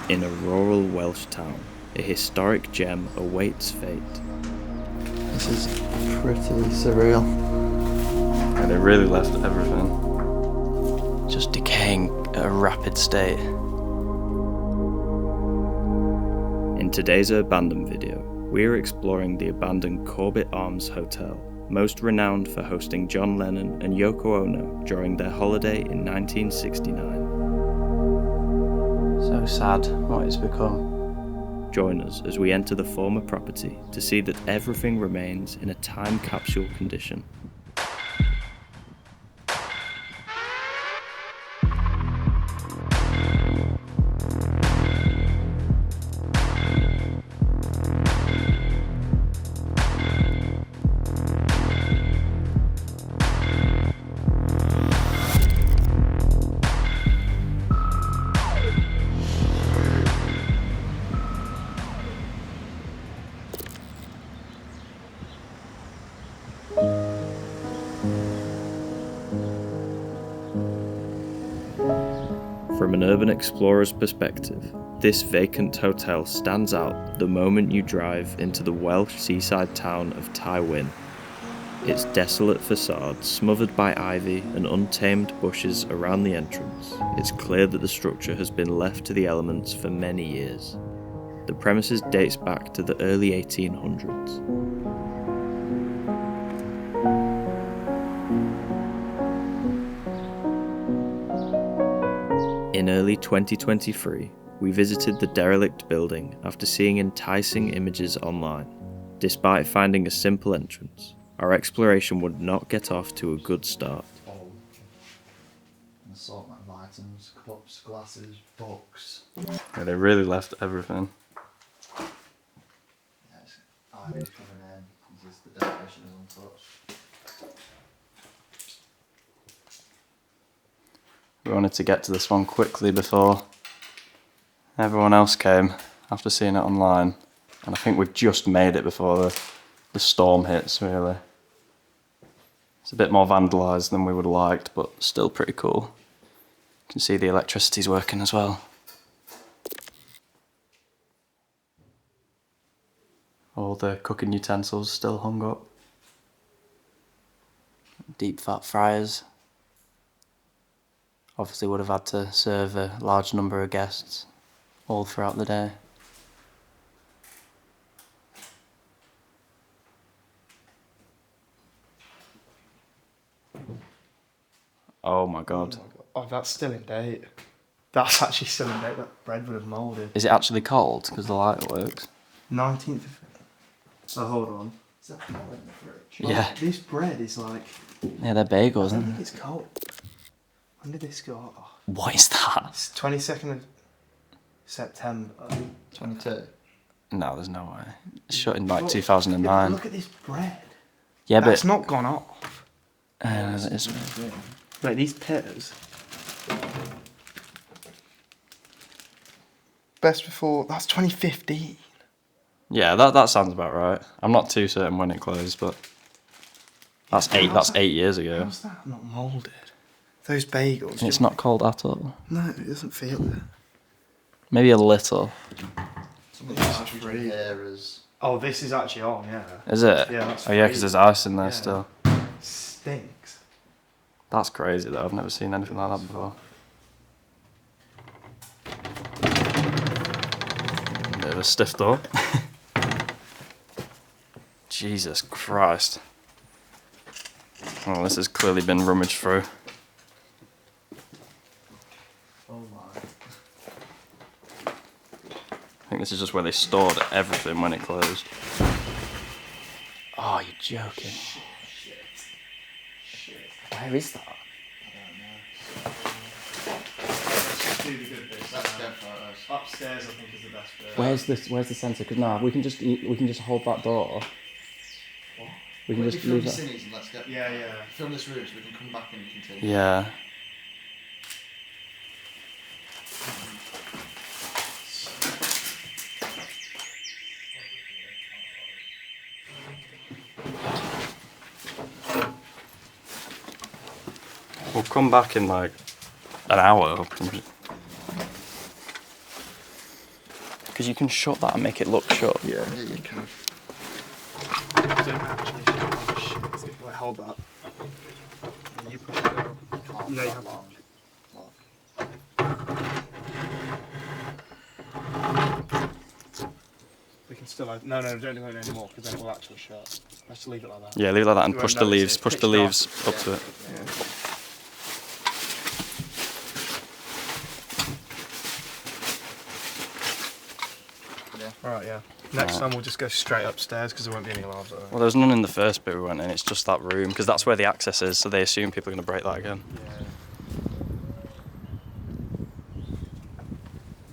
In a rural Welsh town, a historic gem awaits fate. This is pretty surreal. And they really left everything. Just decaying at a rapid state. In today's Urbandoned video, we are exploring the abandoned Corbett Arms Hotel, most renowned for hosting John Lennon and Yoko Ono during their holiday in 1969. So sad what it's become. Join us as we enter the former property to see that everything remains in a time capsule condition. From an urban explorer's perspective, this vacant hotel stands out the moment you drive into the Welsh seaside town of Tywyn. Its desolate facade, smothered by ivy and untamed bushes around the entrance, it's clear that the structure has been left to the elements for many years. The premises dates back to the early 1800s. In early 2023, we visited the derelict building after seeing enticing images online. Despite finding a simple entrance, our exploration would not get off to a good start. An assortment of items, cups, glasses, books. Yeah, they really left everything. Yes, ivy coming in. This is the definition of untouched. We wanted to get to this one quickly before everyone else came after seeing it online. And I think we've just made it before the storm hits, really. It's a bit more vandalised than we would have liked, but still pretty cool. You can see the electricity's working as well. All the cooking utensils still hung up. Deep fat fryers. Obviously would have had to serve a large number of guests all throughout the day. Oh my god. Oh, that's still in date. That's actually still in date. That bread would have moulded. Is it actually cold? Because the light works. 19th of... Oh, hold on. Is that not in the fridge? Yeah. Oh, this bread is like... Yeah, they're bagels, I don't aren't think they? it's cold. When did this go? Oh, What is that? it's 22nd of September. 22. No, there's no way. It's shut in like Look, 2009. Look at this bread. Yeah, That's but... not gone off. it's, Wait, these pitters. Best before... That's 2015. yeah, that sounds about right. I'm not too certain when it closed, but... That's 8 years ago. How's that not moulded? Those bagels. It's not cold at all. No, it doesn't feel it. Maybe a little. Something that's really here is. Oh, this is actually on, yeah. Is it? Yeah, that's Oh yeah, because there's ice in there Yeah. still. Stinks. That's crazy though. I've never seen anything like that before. Bit of a stiff door. Jesus Christ. Oh, this has clearly been rummaged through. Oh my. I think this is just where they stored everything when it closed. Oh, you're joking. Shit. Where is that? I don't know. Do the good bits. Let's go photos. Upstairs, I think, is the best bit. Where's the sensor? Because nah, we can just hold that door. What? We can Wait, just film leave the that. cines and let's get. Yeah, yeah. Film this room so we can come back and continue. Yeah. We'll come back in like an hour. Because you can shut that and make it look shut. Yeah, you can. Don't actually shut. Wait, hold that. You push it down. No, you have to. We can still. No, don't do it anymore because then it will actually shut. Let's leave it like that. Yeah, leave it like that and You push won't the notice leaves. it. Push Pitch the it leaves off. up to it. Alright, yeah. Next time we'll just go straight upstairs because there won't be any alarms. Well, there was none in the first bit we went in. It's just that room because that's where the access is. So they assume people are going to break that again. Yeah.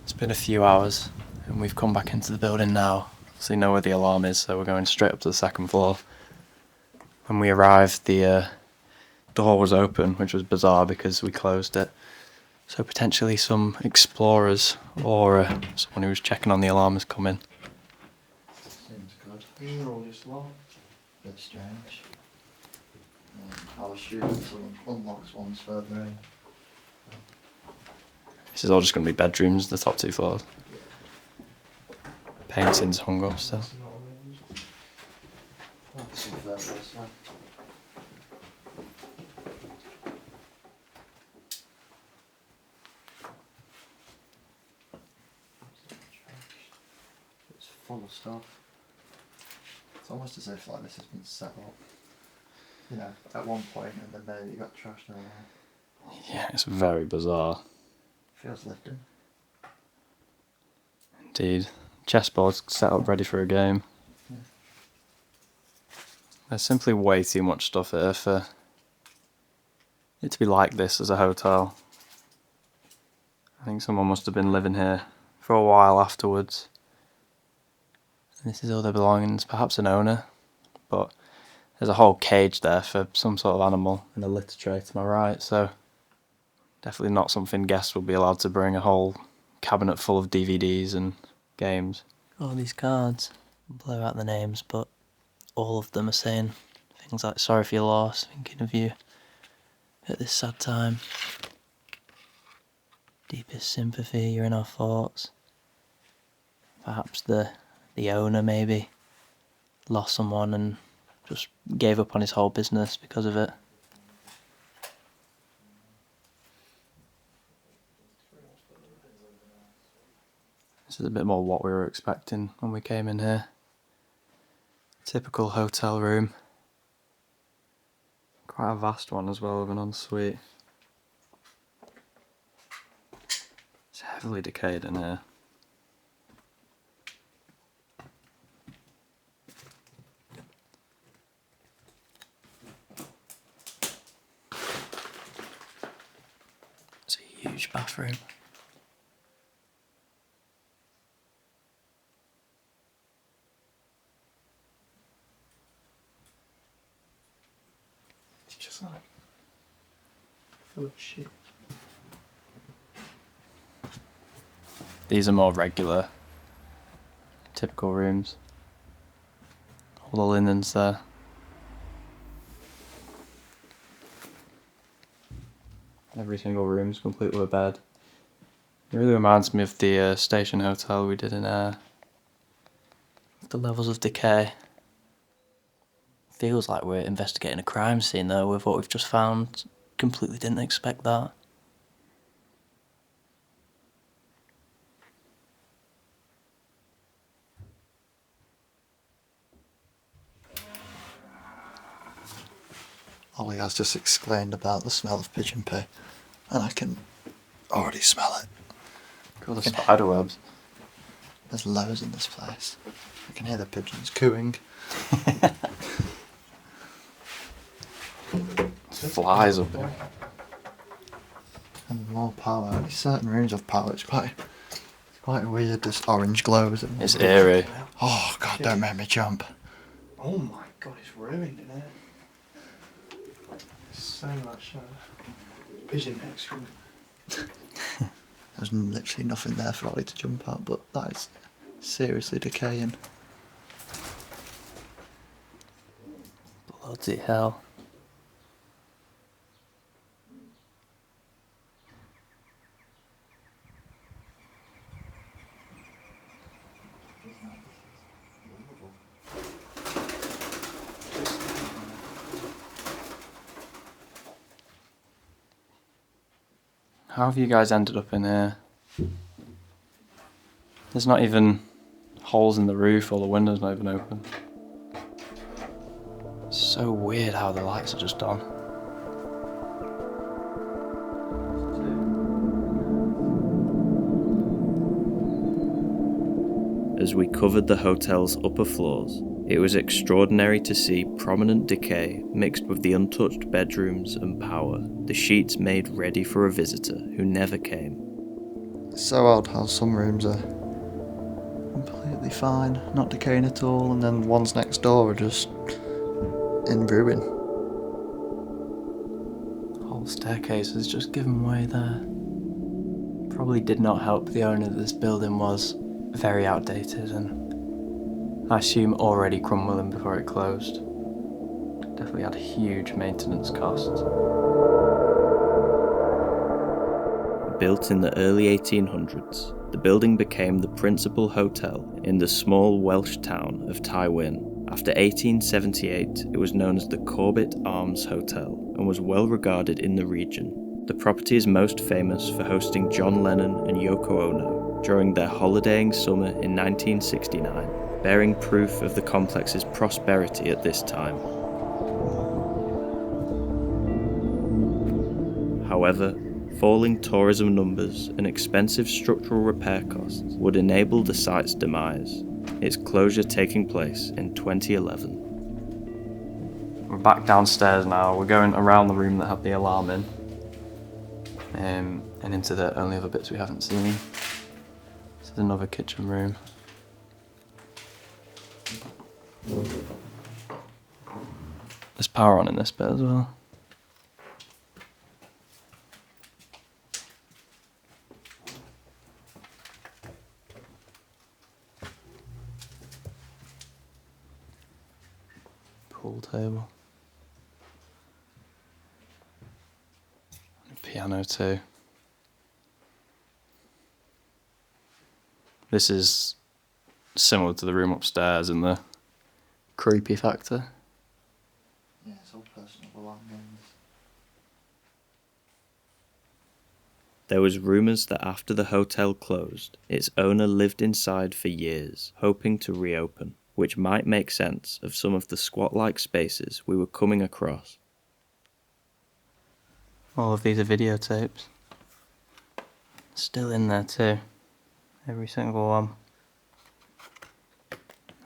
It's been a few hours and we've come back into the building now. So you know where the alarm is. So we're going straight up to the second floor. When we arrived, the door was open, which was bizarre because we closed it. So potentially some explorers or someone who was checking on the alarm has come in. Seems good. These are all just locked. Bit strange. I'll assume someone unlocks ones further in. This is all just going to be bedrooms, the top 2 floors. Paintings hung up still. Some further this way. It's full of stuff. It's almost as if like this has been set up, you know, at one point and then maybe you got trashed over. Yeah, it's very bizarre. Feels lifting. Indeed. Chessboard's set up ready for a game. Yeah. There's simply way too much stuff here for it to be like this as a hotel. I think someone must have been living here for a while afterwards. And this is all their belongings, perhaps an owner, but there's a whole cage there for some sort of animal and a litter tray to my right, so definitely not something guests will be allowed to bring, a whole cabinet full of DVDs and games. All these cards, blur out the names, but all of them are saying things like sorry for your loss, thinking of you at this sad time. Deepest sympathy, you're in our thoughts. Perhaps the owner maybe lost someone and just gave up on his whole business because of it. This is a bit more what we were expecting when we came in here. Typical hotel room. Quite a vast one as well with an ensuite. It's heavily decayed in here. It's a huge bathroom. It's just like full of shit. These are more regular, typical rooms. All the linens there. Every single room's complete with a bed. It really reminds me of the station hotel we did in the levels of decay. Feels like we're investigating a crime scene though with what we've just found. Completely didn't expect that. Ollie has just exclaimed about the smell of pigeon poo, and I can already smell it. Cool, the spider webs. There's loads in this place. I can hear the pigeons cooing. Flies up here. And more power. Only certain rooms have power. It's quite weird. This orange glow, isn't it? It's eerie. Oh god, don't make me jump. Oh my god, it's ruined, isn't it? So much pigeon excrement. There's literally nothing there for Ollie to jump at, but that is seriously decaying. Bloody hell. How have you guys ended up in here? There's not even holes in the roof or the windows not even open. It's so weird how the lights are just on. As we covered the hotel's upper floors, it was extraordinary to see prominent decay mixed with the untouched bedrooms and power, the sheets made ready for a visitor who never came. It's so odd how some rooms are completely fine, not decaying at all, and then ones next door are just in ruin. The whole staircase has just given way there. Probably did not help the owner that this building was very outdated and I assume already crumbling before it closed. Definitely had huge maintenance costs. Built in the early 1800s, the building became the principal hotel in the small Welsh town of Tywyn. After 1878, it was known as the Corbett Arms Hotel and was well regarded in the region. The property is most famous for hosting John Lennon and Yoko Ono during their holidaying summer in 1969, bearing proof of the complex's prosperity at this time. However, falling tourism numbers and expensive structural repair costs would enable the site's demise, its closure taking place in 2011. We're back downstairs now. We're going around the room that had the alarm in, and into the only other bits we haven't seen. This is another kitchen room. There's power on in this bit as well. Pool table. And a piano too. This is similar to the room upstairs in the creepy factor. Yeah, it's all personal belongings. There was rumours that after the hotel closed, its owner lived inside for years, hoping to reopen, which might make sense of some of the squat-like spaces we were coming across. All of these are videotapes. Still in there too. Every single one.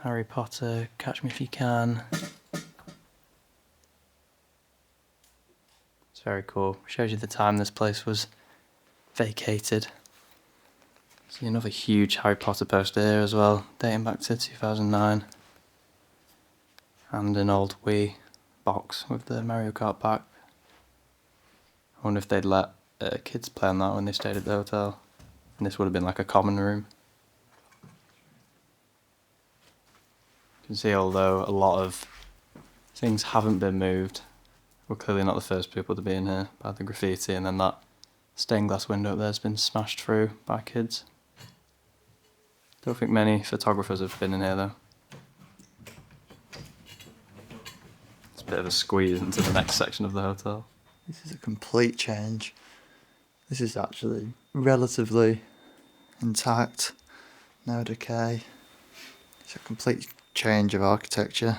Harry Potter, Catch Me If You Can. It's very cool. Shows you the time this place was vacated. See another huge Harry Potter poster here as well, dating back to 2009. And an old Wii box with the Mario Kart pack. I wonder if they'd let kids play on that when they stayed at the hotel. And this would have been like a common room. You can see although a lot of things haven't been moved, we're clearly not the first people to be in here by the graffiti, and then that stained glass window up there has been smashed through by kids. Don't think many photographers have been in here though. It's a bit of a squeeze into the next section of the hotel. This is a complete change. This is actually relatively intact, no decay. It's a complete change of architecture.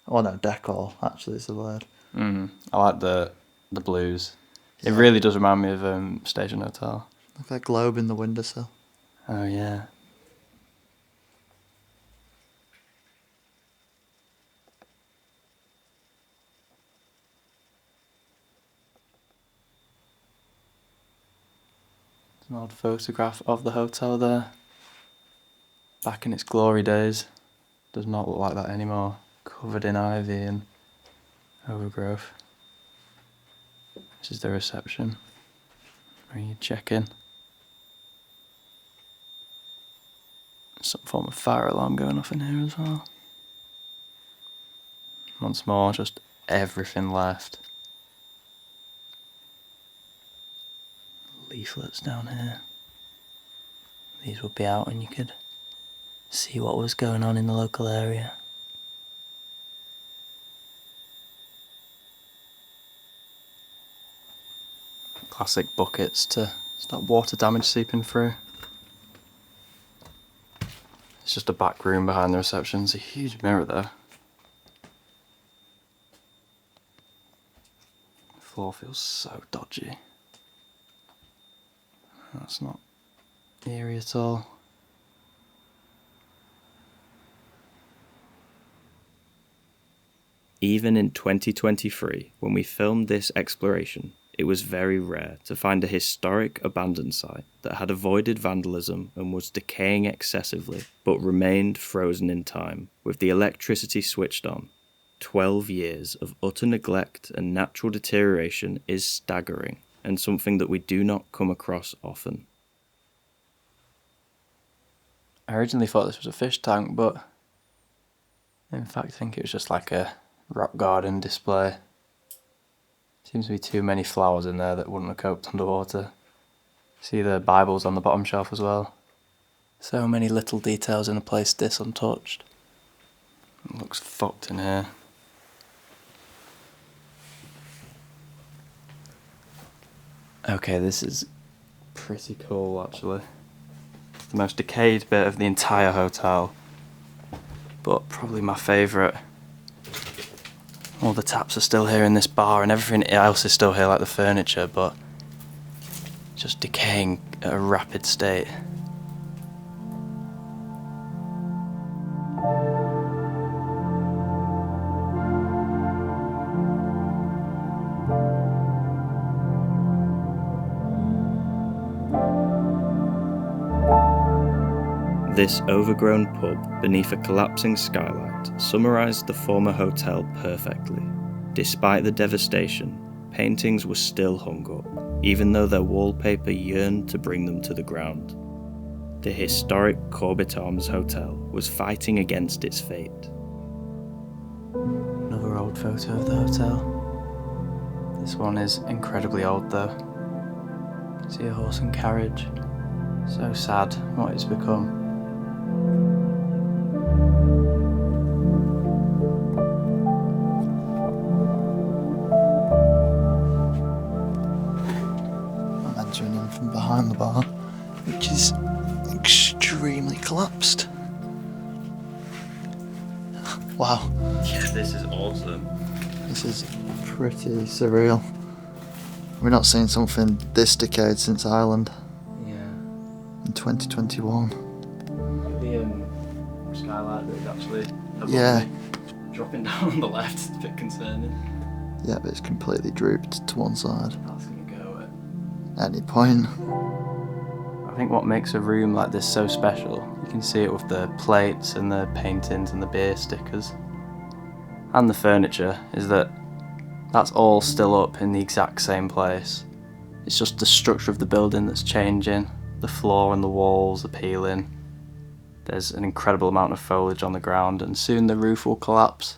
Oh no, decor actually is the word. I like the blues. It Yeah. really does remind me of Station Hotel. Look at that globe in the windowsill. Oh yeah. An old photograph of the hotel there. Back in its glory days. Does not look like that anymore. Covered in ivy and overgrowth. This is the reception. Where you check in. Some form of fire alarm going off in here as well. Once more, just everything left. Leaflets down here. These would be out and you could see what was going on in the local area. classic buckets to stop water damage seeping through. It's just a back room behind the reception. There's a huge mirror there. The floor feels so dodgy. That's not eerie at all. Even in 2023, when we filmed this exploration, it was very rare to find a historic abandoned site that had avoided vandalism and was decaying excessively, but remained frozen in time, with the electricity switched on. 12 years of utter neglect and natural deterioration is staggering, and something that we do not come across often. I originally thought this was a fish tank, but in fact I think it was just like a rock garden display. Seems to be too many flowers in there that wouldn't have coped underwater. See the Bibles on the bottom shelf as well. So many little details in a place this untouched. It looks fucked in here. Okay, this is pretty cool actually. The most decayed bit of the entire hotel, but probably my favourite. All the taps are still here in this bar and everything else is still here, like the furniture, but just decaying at a rapid state. This overgrown pub beneath a collapsing skylight summarised the former hotel perfectly. Despite the devastation, paintings were still hung up, even though their wallpaper yearned to bring them to the ground. The historic Corbett Arms Hotel was fighting against its fate. Another old photo of the hotel. This one is incredibly old though. See a horse and carriage. So sad what it's become. I'm entering in from behind the bar, which is extremely collapsed. Wow. Yeah, this is awesome. This is pretty surreal. We're not seeing something this decayed since Ireland Yeah. in 2021. The skylight that is actually above Yeah. me. Dropping down on the left is a bit concerning. Yeah, but it's completely drooped to one side. That's gonna go at Any point. I think what makes a room like this so special, you can see it with the plates and the paintings and the beer stickers and the furniture, is that that's all still up in the exact same place. It's just the structure of the building that's changing. The floor and the walls are peeling. There's an incredible amount of foliage on the ground and soon the roof will collapse.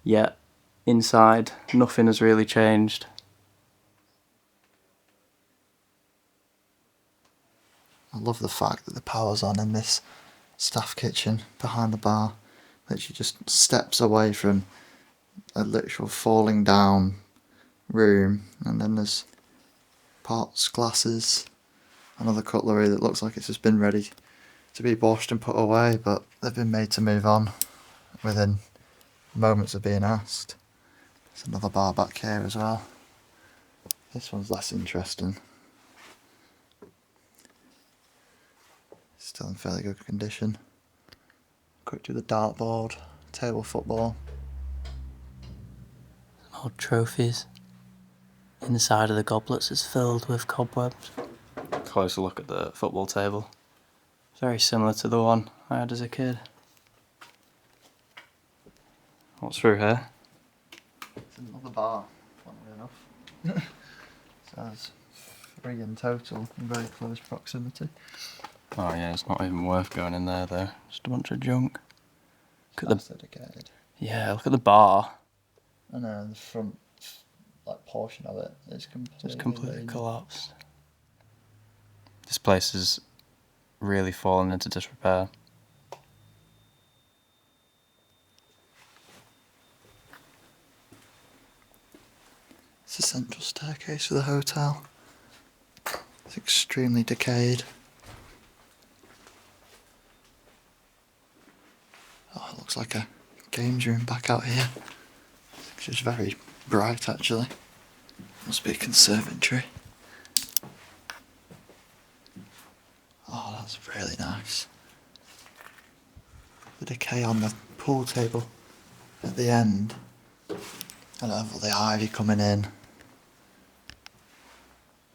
Yet, inside, nothing has really changed. I love the fact that the power's on in this staff kitchen behind the bar. Literally just steps away from a literal falling down room, and then there's pots, glasses, and other cutlery that looks like it's just been ready to be washed and put away, but they've been made to move on within moments of being asked. There's another bar back here as well. This one's less interesting. Still in fairly good condition. Quick to the dartboard, table football. Old trophies. Inside of the goblets is filled with cobwebs. Closer look at the football table. Very similar to the one I had as a kid. What's through here? It's another bar, funnily enough. So there's 3 in total in very close proximity. Oh yeah, it's not even worth going in there though. Just a bunch of junk. Look at the decayed. Yeah, look at the bar. I know, the front portion of it is Just completely collapsed. This place has really fallen into disrepair. It's a central staircase for the hotel. It's extremely decayed. Oh, it looks like a games room back out here. It's just very bright actually. Must be a conservatory. Oh, that's really nice. The decay on the pool table at the end. I love all the ivy coming in.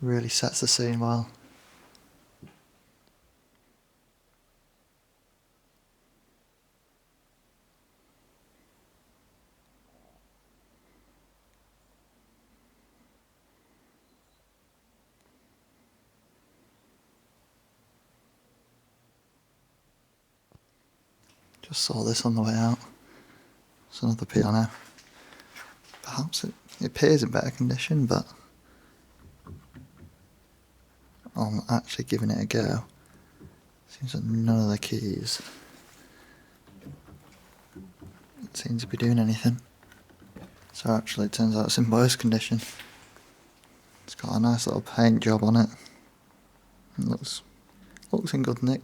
Really sets the scene well. Just saw this on the way out. It's another piano. Perhaps it appears in better condition, but I'm actually giving it a go. Seems like none of the keys seem to be doing anything. So actually it turns out it's in worse condition. It's got a nice little paint job on it. It looks in good nick.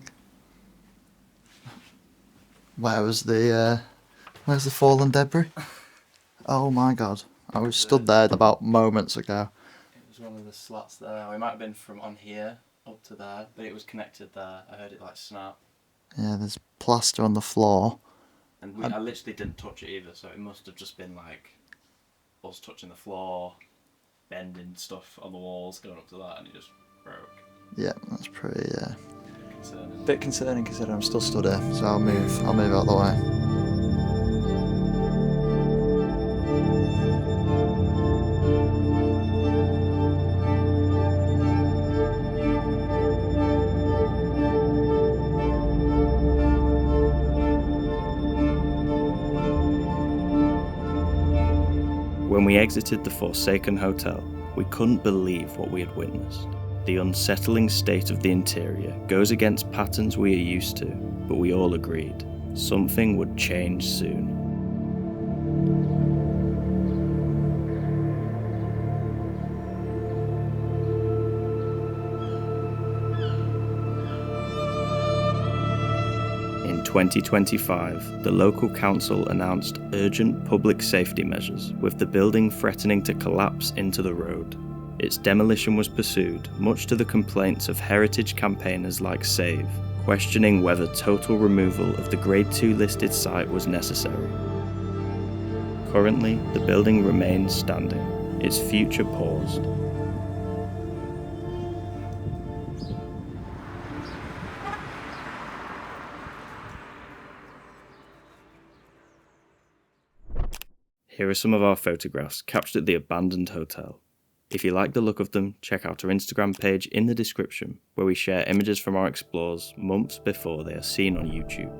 Where's the fallen debris? Oh my god. I was stood there about moments ago. It was one of the slats there. We might have been from on here up to there, but it was connected there. I heard it like snap. Yeah, there's plaster on the floor. And I literally didn't touch it either, so it must have just been like us touching the floor, bending stuff on the walls, going up to that, and it just broke. Yeah, that's pretty Concerning. bit concerning considering I'm still stood here, so I'll move out of the way. When we exited the forsaken hotel, we couldn't believe what we had witnessed. The unsettling state of the interior goes against patterns we are used to, but we all agreed something would change soon. In 2025, the local council announced urgent public safety measures, with the building threatening to collapse into the road. Its demolition was pursued, much to the complaints of heritage campaigners like Save, questioning whether total removal of the Grade 2 listed site was necessary. Currently, the building remains standing, its future paused. Here are some of our photographs captured at the abandoned hotel. If you like the look of them, check out our Instagram page in the description, where we share images from our explores months before they are seen on YouTube.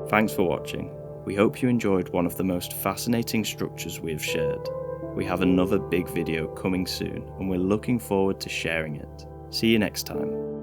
Thanks for watching. We hope you enjoyed one of the most fascinating structures we have shared. We have another big video coming soon, and we're looking forward to sharing it. See you next time.